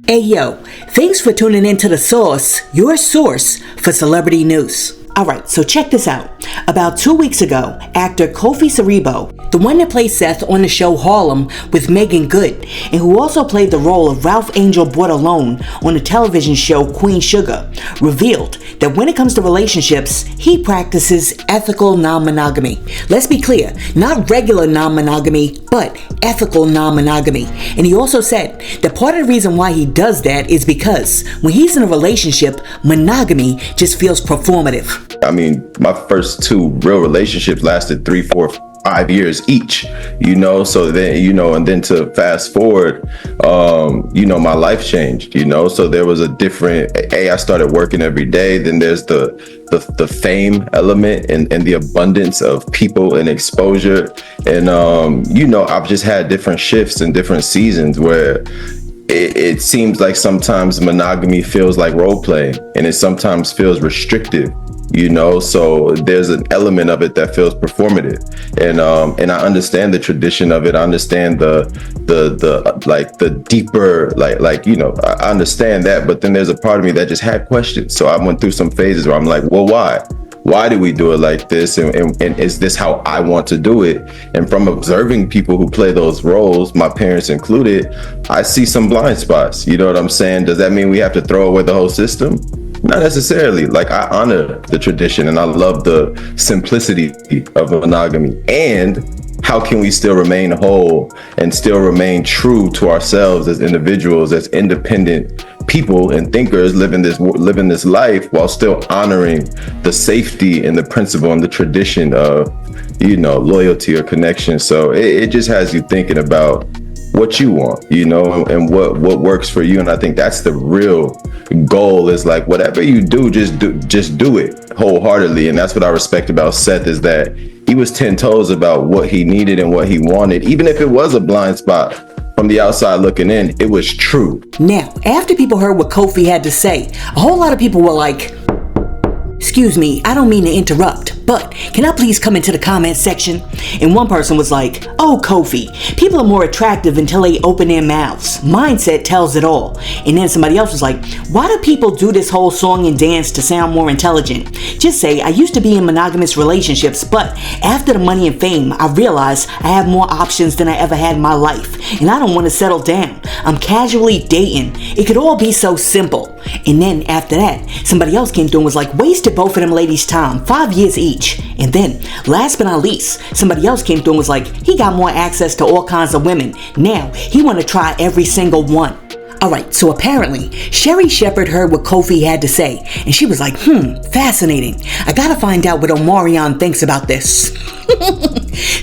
Hey yo, thanks for tuning in to The Source, your source for celebrity news. Alright, so check this out. About 2 weeks ago, actor Kofi Siriboe, the one that played Seth on the show Harlem with Megan Good, and who also played the role of Ralph Angel Brought Alone on the television show Queen Sugar, revealed that when it comes to relationships, he practices ethical non-monogamy. Let's be clear, not regular non-monogamy, but ethical non-monogamy. And he also said that part of the reason why he does that is because when he's in a relationship, monogamy just feels performative. I mean, my first two real relationships lasted 3, 4, 5 years each, so then, and then to fast forward, my life changed, so there was a different, I started working every day. Then there's the fame element and the abundance of people and exposure. And, I've just had different shifts and different seasons where it seems like sometimes monogamy feels like role playing, and it sometimes feels restrictive. So there's an element of it that feels performative, and I understand the tradition of it. I understand the deeper, I understand that, but then there's a part of me that just had questions. So I went through some phases where I'm like, well, why do we do it like this? And is this how I want to do it? And from observing people who play those roles, my parents included, I see some blind spots. You know what I'm saying? Does that mean we have to throw away the whole system? Not necessarily. I honor the tradition and I love the simplicity of monogamy. And how can we still remain whole and still remain true to ourselves as individuals, as independent people and thinkers living this life while still honoring the safety and the principle and the tradition of, loyalty or connection. So it just has you thinking about what you want, and what works for you. And I think that's the real goal, is like, whatever you do, just do it wholeheartedly. And that's what I respect about Seth, is that he was 10 toes about what he needed and what he wanted. Even if it was a blind spot from the outside looking in, it was true. Now, after people heard what Kofi had to say, a whole lot of people were like, excuse me, I don't mean to interrupt, but can I please come into the comment section? And one person was like, oh, Kofi, people are more attractive until they open their mouths. Mindset tells it all. And then somebody else was like, why do people do this whole song and dance to sound more intelligent? Just say, I used to be in monogamous relationships, but after the money and fame, I realized I have more options than I ever had in my life. And I don't want to settle down. I'm casually dating. It could all be so simple. And then after that, somebody else came through and was like, wasted both of them ladies' time, 5 years each. And then, last but not least, somebody else came through and was like, he got more access to all kinds of women. Now, he want to try every single one. Alright, so apparently, Sherry Shepherd heard what Kofi had to say, and she was like, fascinating. I gotta find out what Omarion thinks about this.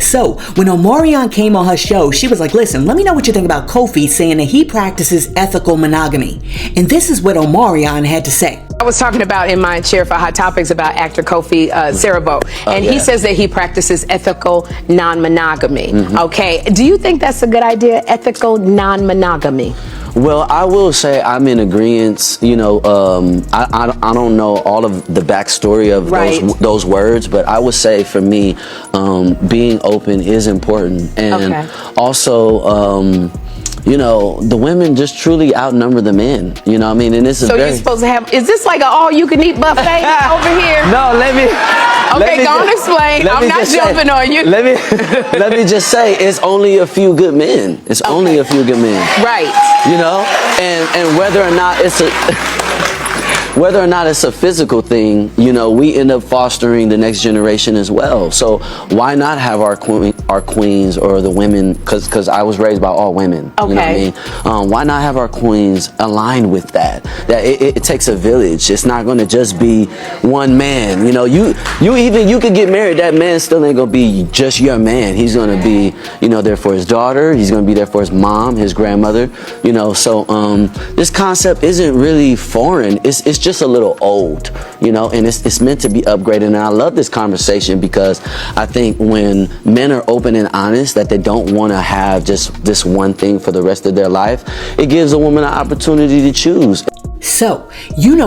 So, when Omarion came on her show, she was like, listen, let me know what you think about Kofi saying that he practices ethical monogamy. And this is what Omarion had to say. I was talking about in my chair for Hot Topics about actor Kofi Siriboe, and he says that he practices ethical non-monogamy. Okay, do you think that's a good idea, ethical non-monogamy? Well, I will say I'm in agreement. I don't know all of the backstory of those words, but I would say for me, being open is important, and also. The women just truly outnumber the men. And this is so you're supposed to have. Is this like an all-you-can-eat buffet over here? No, let me. Okay, go on, explain. I'm not jumping on you. Let me just say, it's only a few good men. It's only a few good men. Right. And whether or not it's a physical thing, we end up fostering the next generation as well. So why not have our queens or the women, because I was raised by all women. Okay. You know what I mean? Why not have our queens aligned with that? That it takes a village. It's not going to just be one man. You could get married. That man still ain't going to be just your man. He's going to be, there for his daughter. He's going to be there for his mom, his grandmother. So this concept isn't really foreign. It's just a little old, and it's meant to be upgraded. And I love this conversation because I think when men are open and honest that they don't want to have just this one thing for the rest of their life, it gives a woman an opportunity to choose. So,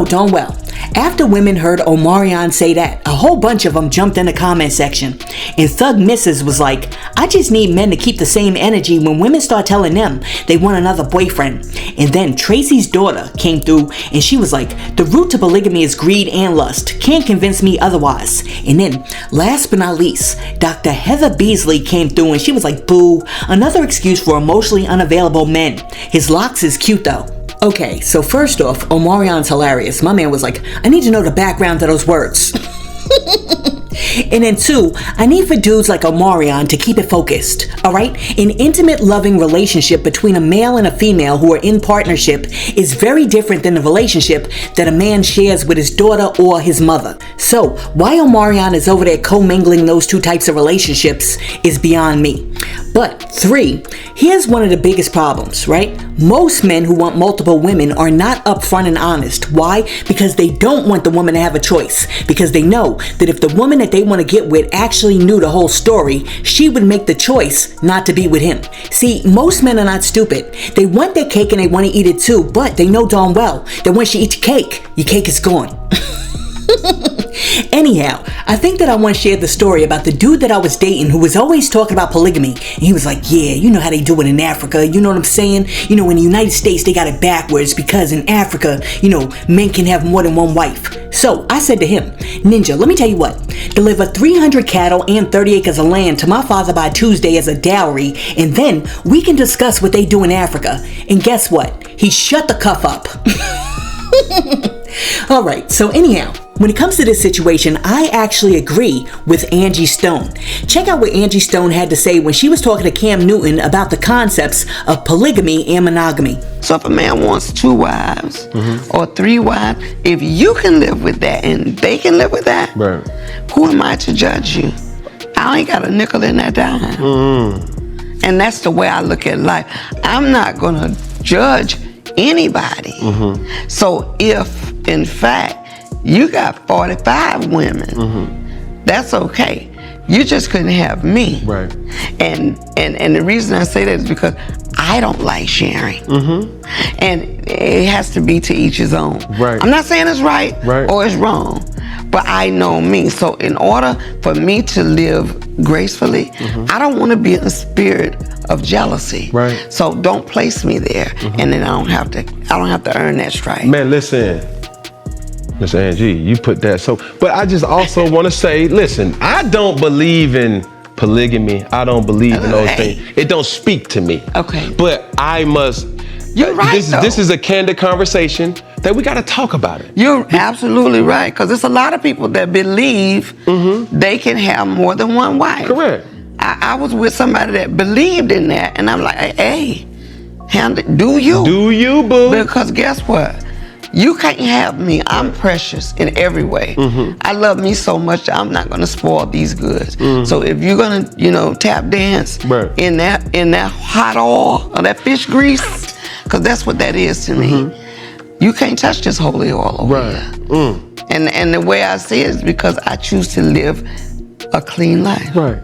darn well, After women heard Omarion say that, a whole bunch of them jumped in the comment section. And Thug Mrs. was like, I just need men to keep the same energy when women start telling them they want another boyfriend. And then Tracy's daughter came through and she was like, the root to polygamy is greed and lust. Can't convince me otherwise. And then, last but not least, Dr. Heather Beasley came through and she was like, boo, another excuse for emotionally unavailable men. His locks is cute though. Okay, so first off, Omarion's hilarious. My man was like, I need to know the background to those words. And then two, I need for dudes like Omarion to keep it focused, alright? An intimate, loving relationship between a male and a female who are in partnership is very different than the relationship that a man shares with his daughter or his mother. So, why Omarion is over there commingling those two types of relationships is beyond me. But three, here's one of the biggest problems, right? Most men who want multiple women are not upfront and honest. Why? Because they don't want the woman to have a choice. Because they know that if the woman that they want to get with actually knew the whole story, she would make the choice not to be with him. See, most men are not stupid. They want their cake and they want to eat it too, but they know darn well that once you eat your cake is gone. Anyhow, I think that I want to share the story about the dude that I was dating who was always talking about polygamy. And he was like, yeah, you know how they do it in Africa. You know what I'm saying? You know, in the United States, they got it backwards because in Africa, you know, men can have more than one wife. So I said to him, Ninja, let me tell you what. Deliver 300 cattle and 30 acres of land to my father by Tuesday as a dowry, and then we can discuss what they do in Africa. And guess what? He shut the cuff up. Alright, so anyhow, when it comes to this situation, I actually agree with Angie Stone. Check out what Angie Stone had to say when she was talking to Cam Newton about the concepts of polygamy and monogamy. So if a man wants 2 wives or 3 wives, if you can live with that and they can live with that, Right. who am I to judge you? I ain't got a nickel in that dime. And that's the way I look at life. I'm not gonna judge anybody. So if, in fact, you got 45 women, that's okay. You just couldn't have me. Right. And the reason I say that is because I don't like sharing. And it has to be to each his own. Right. I'm not saying it's right or it's wrong, but I know me. So in order for me to live gracefully, I don't want to be in the spirit of jealousy. Right. So don't place me there, and then I don't have to earn that stripe. Man, listen, Angie, you put that so. But I just also want to say, listen, I don't believe in polygamy. I don't believe in those things. It don't speak to me. Okay. But I must. You're right. This is a candid conversation that we got to talk about it. You're absolutely right, because there's a lot of people that believe they can have more than one wife. Correct. I was with somebody that believed in that, and I'm like, hey, do you? Do you, boo? Because guess what? You can't have me. I'm precious in every way. I love me so much that I'm not gonna spoil these goods. So if you're gonna, tap dance in that hot oil or that fish grease, because that's what that is to me. You can't touch this holy oil over here. And the way I see it is because I choose to live a clean life. Right.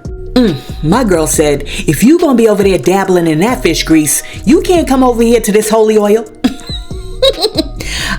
My girl said, if you gonna be over there dabbling in that fish grease, you can't come over here to this holy oil.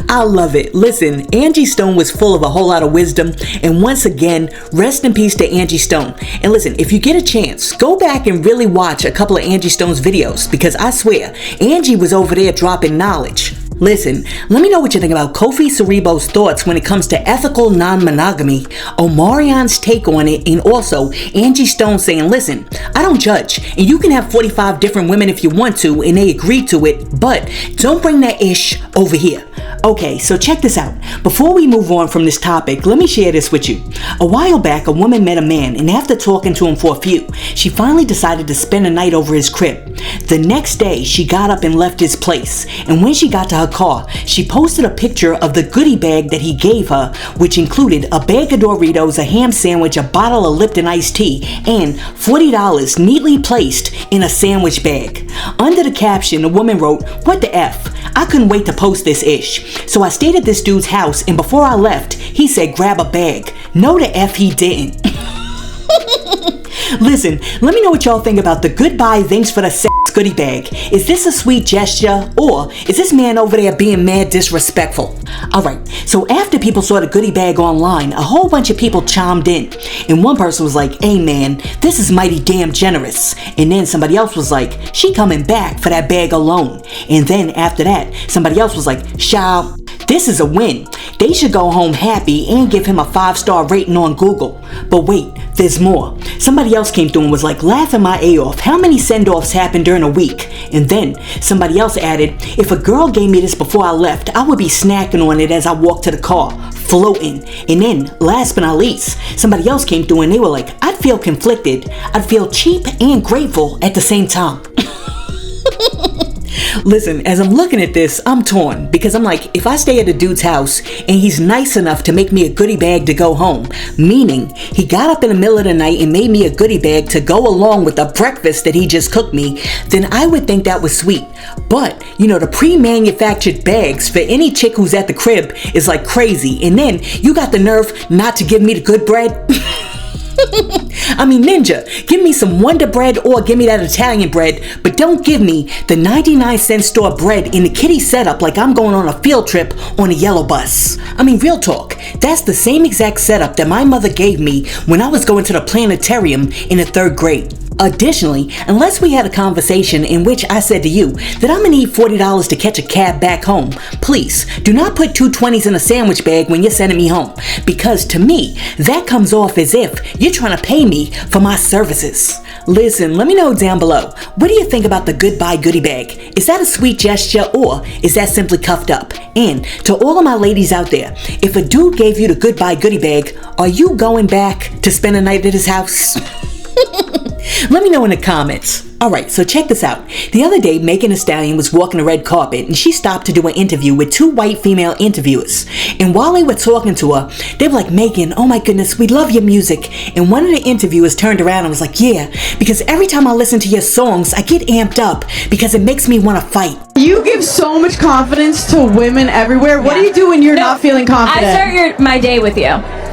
I love it. Listen, Angie Stone was full of a whole lot of wisdom, and once again, rest in peace to Angie Stone. And listen, if you get a chance, go back and really watch a couple of Angie Stone's videos, because I swear, Angie was over there dropping knowledge. Listen, let me know what you think about Kofi Siriboe's thoughts when it comes to ethical non-monogamy, Omarion's take on it, and also Angie Stone saying, listen, I don't judge, and you can have 45 different women if you want to, and they agree to it, but don't bring that ish over here. Okay, so check this out. Before we move on from this topic, let me share this with you. A while back, a woman met a man, and after talking to him for a few, she finally decided to spend the night over his crib. The next day, she got up and left his place, and when she got to her car, she posted a picture of the goodie bag that he gave her, which included a bag of Doritos, a ham sandwich, a bottle of Lipton iced tea, and $40 neatly placed in a sandwich bag. Under the caption, the woman wrote, "What the F? I couldn't wait to post this ish. So I stayed at this dude's house, and before I left, he said grab a bag. No the F he didn't." Listen, let me know what y'all think about the goodbye thanks for the goodie bag? Is this a sweet gesture, or is this man over there being mad disrespectful? Alright, so after people saw the goodie bag online, a whole bunch of people chimed in, and one person was like, hey man, this is mighty damn generous, and then somebody else was like, she coming back for that bag alone, and then after that, somebody else was like, child, this is a win. They should go home happy and give him a 5-star rating on Google. But wait, there's more. Somebody else came through and was like, laughing my A off. How many send-offs happen during a week? And then somebody else added, if a girl gave me this before I left, I would be snacking on it as I walked to the car, floating. And then, last but not least, somebody else came through and they were like, I'd feel conflicted. I'd feel cheap and grateful at the same time. Listen, as I'm looking at this, I'm torn because I'm like, if I stay at a dude's house and he's nice enough to make me a goodie bag to go home, meaning he got up in the middle of the night and made me a goodie bag to go along with the breakfast that he just cooked me, then I would think that was sweet. But, you know, the pre-manufactured bags for any chick who's at the crib is like crazy. And then you got the nerve not to give me the good bread? I mean, Ninja, give me some Wonder Bread or give me that Italian bread, but don't give me the 99-cent store bread in the kiddie setup like I'm going on a field trip on a yellow bus. I mean, real talk, that's the same exact setup that my mother gave me when I was going to the planetarium in the 3rd grade. Additionally, unless we had a conversation in which I said to you that I'm gonna need $40 to catch a cab back home, please do not put 2 20s in a sandwich bag when you're sending me home, because to me, that comes off as if you're trying to pay me for my services. Listen, let me know down below, what do you think about the goodbye goodie bag? Is that a sweet gesture or is that simply cuffed up? And to all of my ladies out there, if a dude gave you the goodbye goodie bag, are you going back to spend a night at his house? Let me know in the comments. Alright, so check this out. The other day, Megan Thee Stallion was walking the red carpet and she stopped to do an interview with 2 white female interviewers. And while they were talking to her, they were like, Megan, oh my goodness, we love your music. And one of the interviewers turned around and was like, yeah, because every time I listen to your songs, I get amped up because it makes me want to fight. You give so much confidence to women everywhere. What do you do when you're not feeling confident? I start my day with you.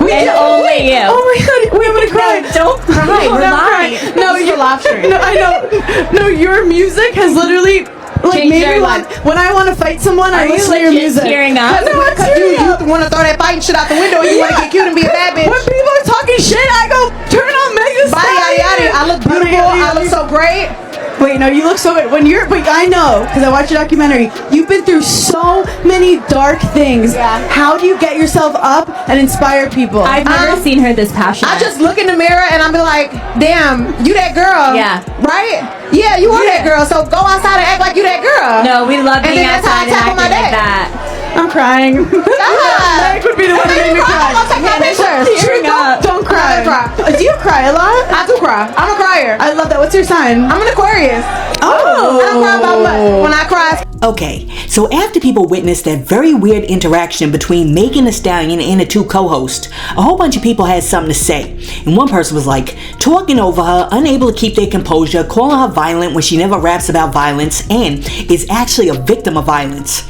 And only you. Oh my god, wait, I'm gonna cry. No, don't cry. No, We're I'm lying. crying. No, you're laughing. No, I know. No, your music has literally like made me want. When I want to fight someone, I listen to your music. Tearing up? No, I'm tearing up. You want to throw that fighting shit out the window and you want to get cute and be a bad bitch. When people are talking shit, I go turn on Megan Thee Stallion. I look beautiful. I look so great. Wait, no, you look so good. When you're, wait, I know, because I watched your documentary. You've been through so many dark things. Yeah. How do you get yourself up and inspire people? I've never seen her this passionate. I just look in the mirror and I'm be like, damn, you that girl. Yeah. Right? Yeah, you are that girl. So go outside and act like you that girl. No, we love And being then that's how I outside and tackle my acting like day. that. I'm crying. Meg would be the one to make me cry. I'm gonna take my pictures. True, don't cry. I'm gonna cry. Do you cry a lot? I do cry. I'm a crier. I love that. What's your sign? I'm an Aquarius. Oh. I don't cry about much. When I cry, Okay, so after people witnessed that very weird interaction between Megan Thee Stallion and the 2 co-hosts, a whole bunch of people had something to say. And one person was like, talking over her, unable to keep their composure, calling her violent when she never raps about violence, and is actually a victim of violence.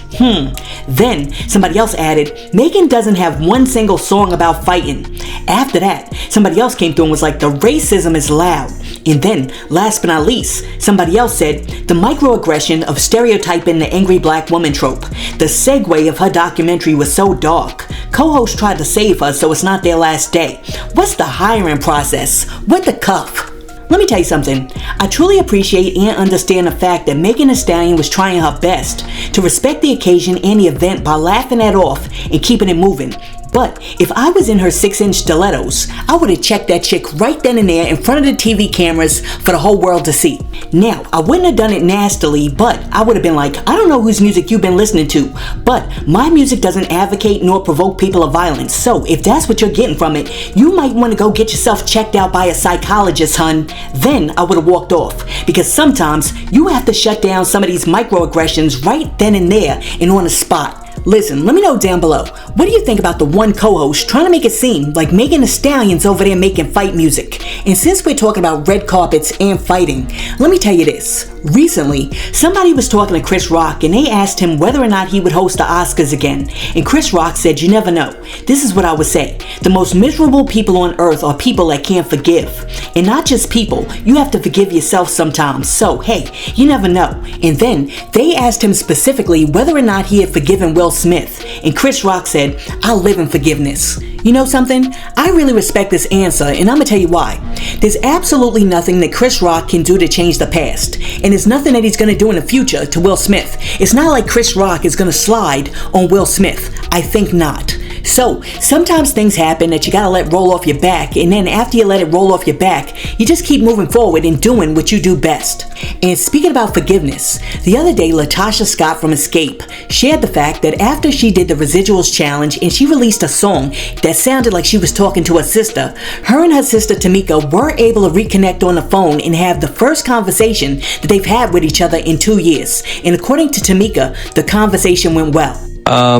Then somebody else added, Megan doesn't have one single song about fighting. After that, somebody else came through and was like, the racism is loud. And then, last but not least, somebody else said, the microaggression of stereotyping the angry black woman trope. The segue of her documentary was so dark. Co-hosts tried to save her so it's not their last day. What's the hiring process? What the cuff? Let me tell you something. I truly appreciate and understand the fact that Megan Thee Stallion was trying her best to respect the occasion and the event by laughing it off and keeping it moving. But if I was in her 6-inch stilettos, I would have checked that chick right then and there in front of the TV cameras for the whole world to see. Now, I wouldn't have done it nastily, but I would have been like, I don't know whose music you've been listening to, but my music doesn't advocate nor provoke people of violence. So if that's what you're getting from it, you might want to go get yourself checked out by a psychologist, hun. Then I would have walked off, because sometimes you have to shut down some of these microaggressions right then and there and on the spot. Listen, let me know down below, what do you think about the one co-host trying to make it seem like Megan Thee Stallion's over there making fight music? And since we're talking about red carpets and fighting, let me tell you this. Recently, somebody was talking to Chris Rock and they asked him whether or not he would host the Oscars again. And Chris Rock said, you never know. This is what I would say. The most miserable people on earth are people that can't forgive. And not just people, you have to forgive yourself sometimes. So, hey, you never know. And then they asked him specifically whether or not he had forgiven Will Smith. And Chris Rock said, I live in forgiveness. You know something? I really respect this answer, and I'm gonna tell you why. There's absolutely nothing that Chris Rock can do to change the past, and there's nothing that he's gonna do in the future to Will Smith. It's not like Chris Rock is gonna slide on Will Smith. I think not. So, sometimes things happen that you gotta let roll off your back, and then after you let it roll off your back, you just keep moving forward and doing what you do best. And speaking about forgiveness, the other day Latasha Scott from Escape shared the fact that after she did the Residuals Challenge and she released a song that sounded like she was talking to her sister, her and her sister Tamika were able to reconnect on the phone and have the first conversation that they've had with each other in 2 years. And according to Tamika, the conversation went well.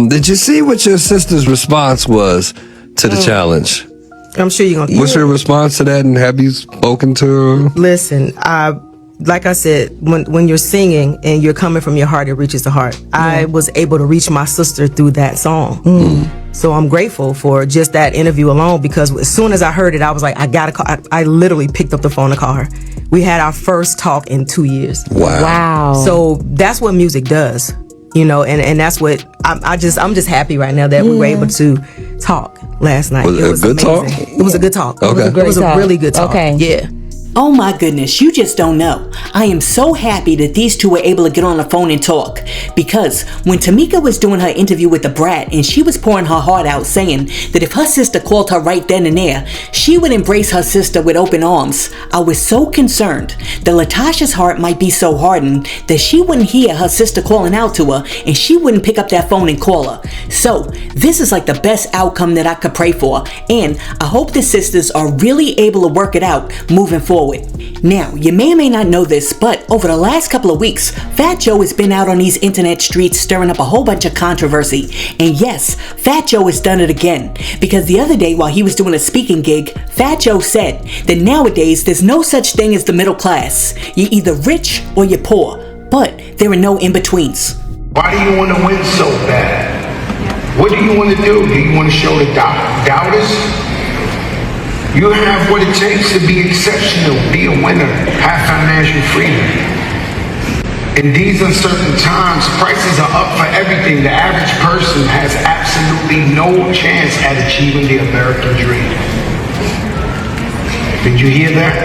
Did you see what your sister's response was to the challenge? I'm sure you're gonna. What's her response to that, and have you spoken to her? Listen, like I said, when you're singing and you're coming from your heart, it reaches the heart. I was able to reach my sister through that song. So I'm grateful for just that interview alone, because as soon as I heard it, I was like, I gotta call. I literally picked up the phone to call her. We had our first talk in 2 years. Wow. So that's what music does. You know, and that's what I'm just happy right now that we were able to talk last night. Was it a good amazing. talk? It was a good talk. Okay. It was a really good talk. Okay. Yeah. Oh my goodness, you just don't know. I am so happy that these two were able to get on the phone and talk, because when Tamika was doing her interview with the Brat and she was pouring her heart out saying that if her sister called her right then and there, she would embrace her sister with open arms, I was so concerned that Latasha's heart might be so hardened that she wouldn't hear her sister calling out to her and she wouldn't pick up that phone and call her. So this is like the best outcome that I could pray for, and I hope the sisters are really able to work it out moving forward. Now, you may or may not know this, but over the last couple of weeks, Fat Joe has been out on these internet streets stirring up a whole bunch of controversy. And yes, Fat Joe has done it again. Because the other day while he was doing a speaking gig, Fat Joe said that nowadays there's no such thing as the middle class. You're either rich or you're poor, but there are no in-betweens. Why do you want to win so bad? What do you want to do? Do you want to show the doubters? You have what it takes to be exceptional, be a winner, have financial freedom. In these uncertain times, prices are up for everything. The average person has absolutely no chance at achieving the American dream. Did you hear that?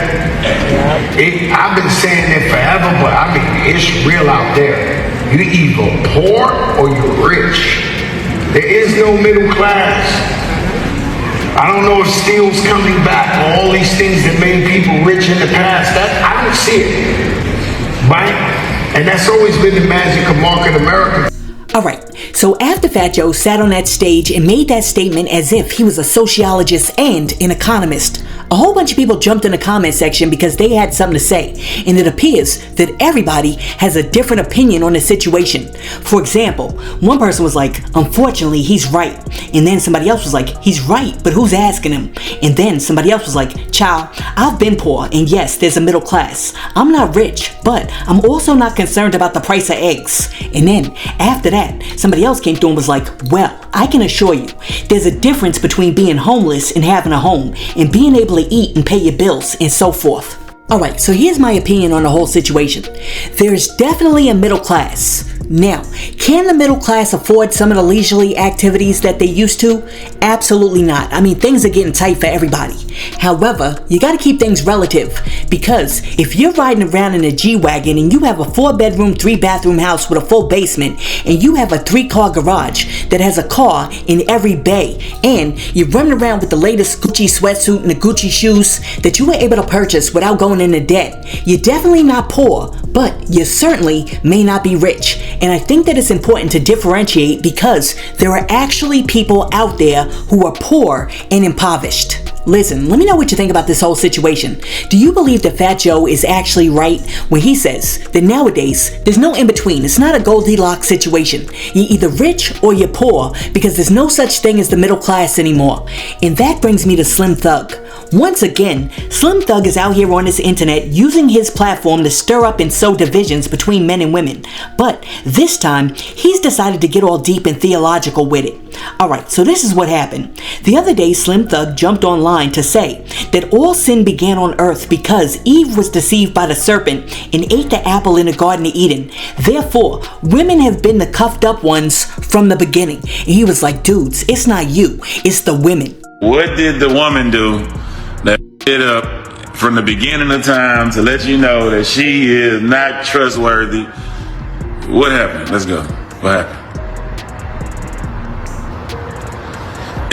I've been saying it forever, but I mean, it's real out there. You're either poor or you're rich. There is no middle class. I don't know if steel's coming back or all these things that made people rich in the past. I don't see it, right? And that's always been the magic of Market America. Alright, so after Fat Joe sat on that stage and made that statement as if he was a sociologist and an economist, a whole bunch of people jumped in the comment section because they had something to say, and it appears that everybody has a different opinion on the situation. For example, one person was like, unfortunately, he's right. And then somebody else was like, he's right, but who's asking him? And then somebody else was like, child, I've been poor, and yes, there's a middle class. I'm not rich, but I'm also not concerned about the price of eggs. And then after that, somebody else came through and was like, well, I can assure you, there's a difference between being homeless and having a home, and being able to eat and pay your bills and so forth. Alright, so here's my opinion on the whole situation. There's definitely a middle class. Now, can the middle class afford some of the leisurely activities that they used to? Absolutely not. I mean, things are getting tight for everybody. However, you gotta keep things relative, because if you're riding around in a G-Wagon and you have a 4-bedroom, 3-bathroom house with a full basement, and you have a 3-car garage that has a car in every bay, and you're running around with the latest Gucci sweatsuit and the Gucci shoes that you were able to purchase without going into debt, you're definitely not poor, but you certainly may not be rich. And I think that it's important to differentiate, because there are actually people out there who are poor and impoverished. Listen, let me know what you think about this whole situation. Do you believe that Fat Joe is actually right when he says that nowadays there's no in between? It's not a Goldilocks situation. You're either rich or you're poor because there's no such thing as the middle class anymore. And that brings me to Slim Thug. Once again, Slim Thug is out here on this internet using his platform to stir up and sow divisions between men and women. But this time, he's decided to get all deep and theological with it. Alright, so this is what happened. The other day, Slim Thug jumped online to say that all sin began on earth because Eve was deceived by the serpent and ate the apple in the Garden of Eden. Therefore, women have been the cuffed up ones from the beginning. And he was like, dudes, it's not you, it's the women. What did the woman do that it up from the beginning of time to let you know that she is not trustworthy? What happened? Let's go. What happened?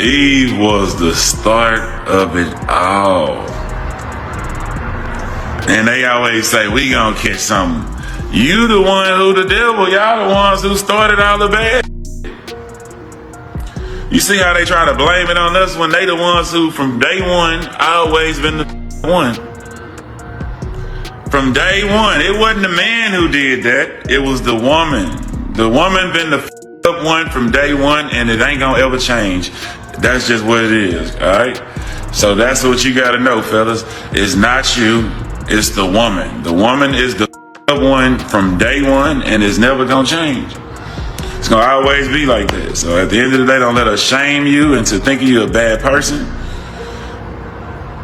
Eve was the start of it all. And they always say, we gonna catch something. You the one who the devil, y'all the ones who started all the bad. You see how they try to blame it on us when they the ones who from day one always been the one. From day one, it wasn't the man who did that, it was the woman. The woman been the up one from day one, and it ain't gonna ever change. That's just what it is, all right? So that's what you gotta know, fellas. It's not you, it's the woman. The woman is the one from day one, and it's never gonna change. It's gonna always be like that. So at the end of the day, don't let her shame you into thinking you're a bad person.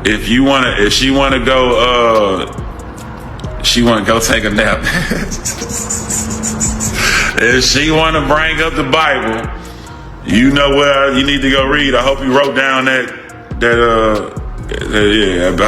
If she wanna go take a nap. If she wanna bring up the Bible, you know where you need to go read. I hope you wrote down I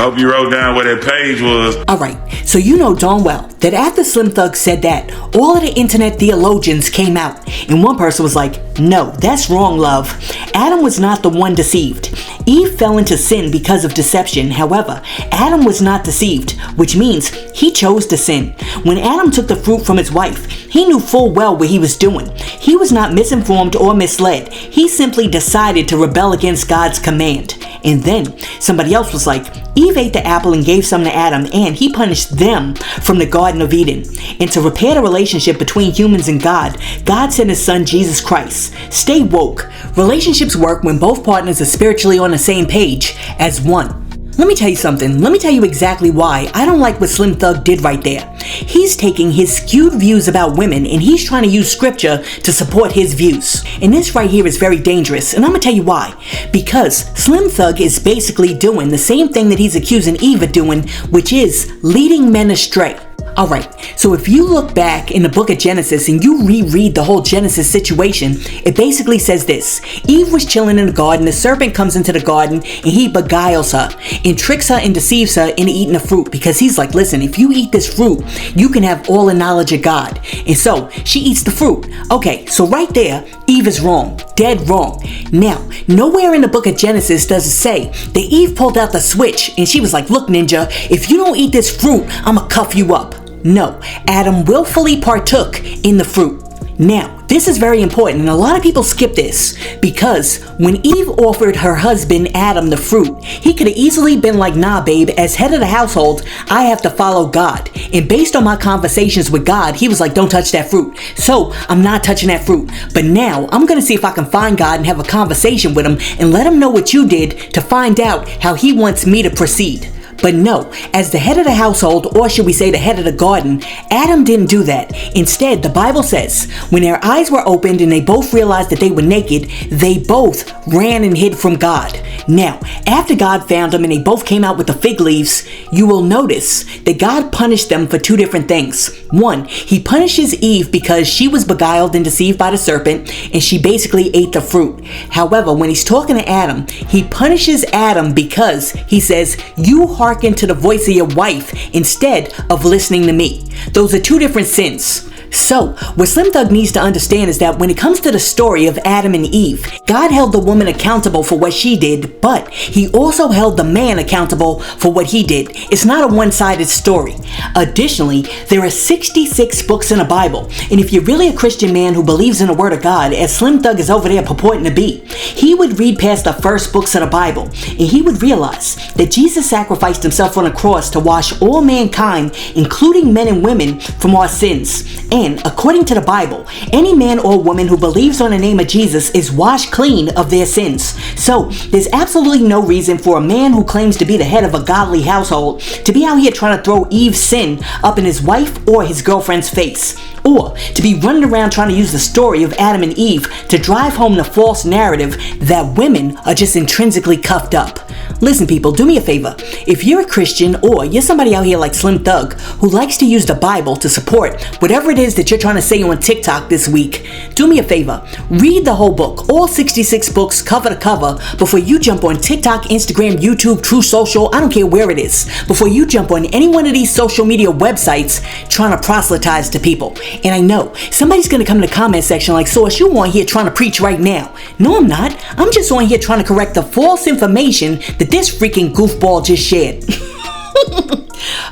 hope you wrote down where that page was. Alright, so you know darn well that after Slim Thug said that, all of the internet theologians came out, and one person was like, no, that's wrong, love. Adam was not the one deceived. Eve fell into sin because of deception. However, Adam was not deceived, which means he chose to sin. When Adam took the fruit from his wife, he knew full well what he was doing. He was not misinformed or misled. He simply decided to rebel against God's command. And then somebody else was like, Eve ate the apple and gave some to Adam, and he punished them from the Garden of Eden. And to repair the relationship between humans and God, God sent his son Jesus Christ. Stay woke. Relationships work when both partners are spiritually on the same page as one. Let me tell you something. Let me tell you exactly why I don't like what Slim Thug did right there. He's taking his skewed views about women and he's trying to use scripture to support his views. And this right here is very dangerous, and I'm gonna tell you why. Because Slim Thug is basically doing the same thing that he's accusing Eve of doing, which is leading men astray. Alright, so if you look back in the book of Genesis and you reread the whole Genesis situation, it basically says this. Eve was chilling in the garden, the serpent comes into the garden, and he beguiles her, and tricks her and deceives her into eating the fruit, because he's like, listen, if you eat this fruit, you can have all the knowledge of God. And so, she eats the fruit. Okay, so right there, Eve is wrong. Dead wrong. Now, nowhere in the book of Genesis does it say that Eve pulled out the switch, and she was like, look ninja, if you don't eat this fruit, I'ma cuff you up. No, Adam willfully partook in the fruit. Now, this is very important, and a lot of people skip this, because when Eve offered her husband Adam the fruit, he could have easily been like, nah babe, as head of the household, I have to follow God. And based on my conversations with God, he was like, don't touch that fruit. So, I'm not touching that fruit. But now, I'm gonna see if I can find God and have a conversation with him, and let him know what you did to find out how he wants me to proceed. But no, as the head of the household, or should we say the head of the garden, Adam didn't do that. Instead, the Bible says, when their eyes were opened and they both realized that they were naked, they both ran and hid from God. Now, after God found them and they both came out with the fig leaves, you will notice that God punished them for two different things. One, he punishes Eve because she was beguiled and deceived by the serpent, and she basically ate the fruit. However, when he's talking to Adam, he punishes Adam because he says, you hearken to the voice of your wife instead of listening to me. Those are two different sins. So, what Slim Thug needs to understand is that when it comes to the story of Adam and Eve, God held the woman accountable for what she did, but he also held the man accountable for what he did. It's not a one-sided story. Additionally, there are 66 books in the Bible, and if you're really a Christian man who believes in the Word of God, as Slim Thug is over there purporting to be, he would read past the first books of the Bible, and he would realize that Jesus sacrificed himself on a cross to wash all mankind, including men and women, from our sins. And according to the Bible, any man or woman who believes on the name of Jesus is washed clean of their sins. So there's absolutely no reason for a man who claims to be the head of a godly household to be out here trying to throw Eve's sin up in his wife or his girlfriend's face, or to be running around trying to use the story of Adam and Eve to drive home the false narrative that women are just intrinsically cuffed up. Listen, people, do me a favor. If you're a Christian or you're somebody out here like Slim Thug who likes to use the Bible to support whatever it is that you're trying to say on TikTok this week, do me a favor. Read the whole book, all 66 books cover to cover, before you jump on TikTok, Instagram, YouTube, True Social, I don't care where it is, before you jump on any one of these social media websites trying to proselytize to people. And I know somebody's going to come in the comment section like, Source, you on here trying to preach right now. No, I'm not. I'm just on here trying to correct the false information that this freaking goofball just shared.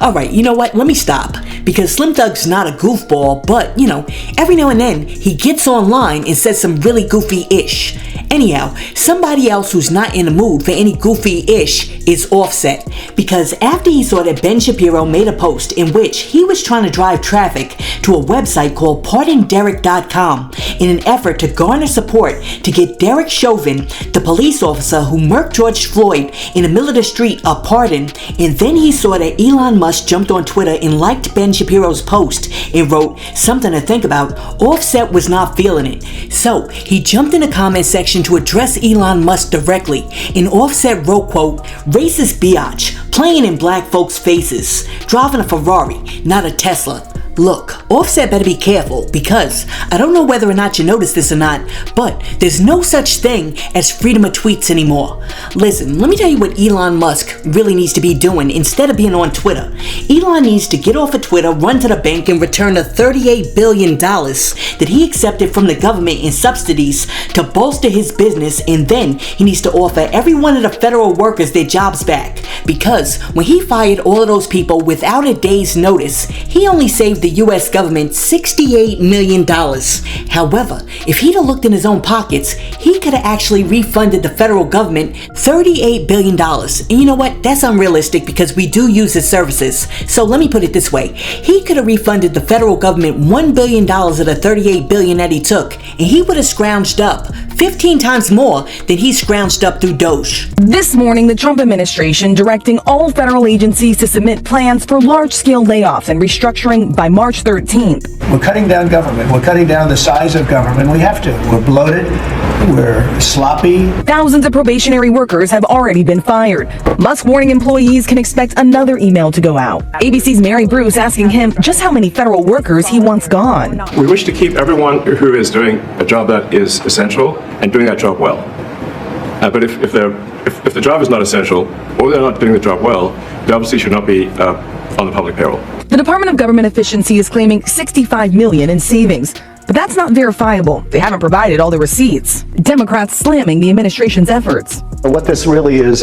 Alright, you know what? Let me stop. Because Slim Thug's not a goofball, but, you know, every now and then he gets online and says some really goofy-ish. Anyhow, somebody else who's not in the mood for any goofy-ish is Offset. Because after he saw that Ben Shapiro made a post in which he was trying to drive traffic to a website called PardonDerek.com in an effort to garner support to get Derek Chauvin, the police officer who murked George Floyd in the middle of the street, a pardon, and then he saw that Elon Musk jumped on Twitter and liked Ben Shapiro's post and wrote something to think about, Offset was not feeling it. So he jumped in the comment section to address Elon Musk directly, and Offset wrote, quote, racist biatch, playing in black folks' faces, driving a Ferrari, not a Tesla. Look, Offset better be careful, because I don't know whether or not you noticed this or not, but there's no such thing as freedom of tweets anymore. Listen, let me tell you what Elon Musk really needs to be doing instead of being on Twitter. Elon needs to get off of Twitter, run to the bank, and return the $38 billion that he accepted from the government in subsidies to bolster his business, and then he needs to offer every one of the federal workers their jobs back, because when he fired all of those people without a day's notice, he only saved the US government $68 million. However, if he'd have looked in his own pockets, he could have actually refunded the federal government $38 billion. And you know what? That's unrealistic because we do use his services. So let me put it this way. He could have refunded the federal government $1 billion of the $38 billion that he took, and he would have scrounged up 15 times more than he scrounged up through Doge. This morning, the Trump administration directing all federal agencies to submit plans for large-scale layoffs and restructuring by March 13th. We're cutting down government. We're cutting down the size of government. We have to. We're bloated. We're sloppy. Thousands of probationary workers have already been fired. Musk warning employees can expect another email to go out. ABC's Mary Bruce asking him just how many federal workers he wants gone. We wish to keep everyone who is doing a job that is essential and doing that job well. But if the job is not essential or they're not doing the job well, they obviously should not be on the public payroll. The Department of Government Efficiency is claiming $65 million in savings, but that's not verifiable. They haven't provided all the receipts. Democrats slamming the administration's efforts. What this really is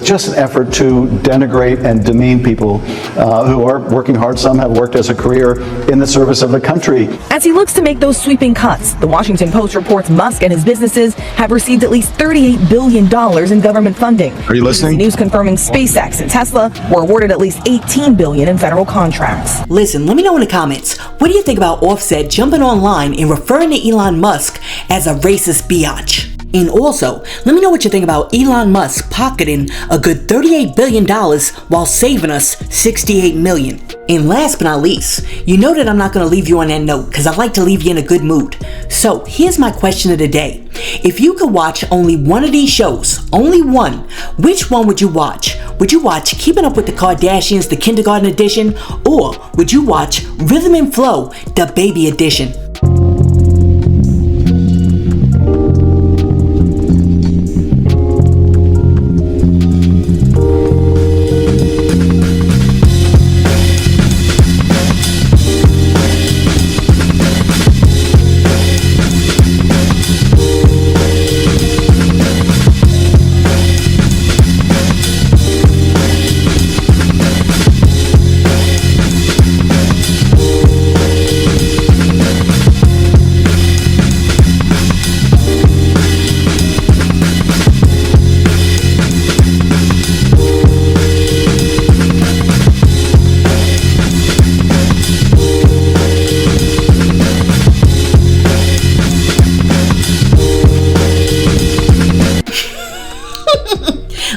just an effort to denigrate and demean people who are working hard. Some have worked as a career in the service of the country. As he looks to make those sweeping cuts, the Washington Post reports Musk and his businesses have received at least $38 billion in government funding. Are you listening? News confirming SpaceX and Tesla were awarded at least $18 billion in federal contracts. Listen, let me know in the comments, what do you think about Offset jumping online and referring to Elon Musk as a racist biatch? And also, let me know what you think about Elon Musk pocketing a good $38 billion while saving us $68 million. And last but not least, you know that I'm not going to leave you on that note because I like to leave you in a good mood. So here's my question of the day. If you could watch only one of these shows, only one, which one would you watch? Would you watch Keeping Up with the Kardashians, the Kindergarten Edition? Or would you watch Rhythm and Flow, the Baby Edition?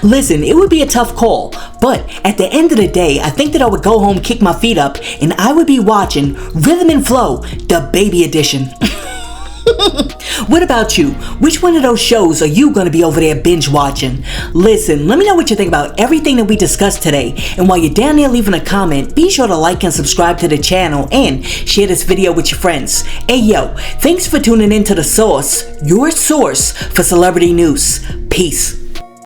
Listen, it would be a tough call, but at the end of the day, I think that I would go home, kick my feet up, and I would be watching Rhythm and Flow, the baby edition. What about you? Which one of those shows are you going to be over there binge watching? Listen, let me know what you think about everything that we discussed today. And while you're down there leaving a comment, be sure to like and subscribe to the channel and share this video with your friends. Hey yo, thanks for tuning in to The Source, your source for celebrity news. Peace.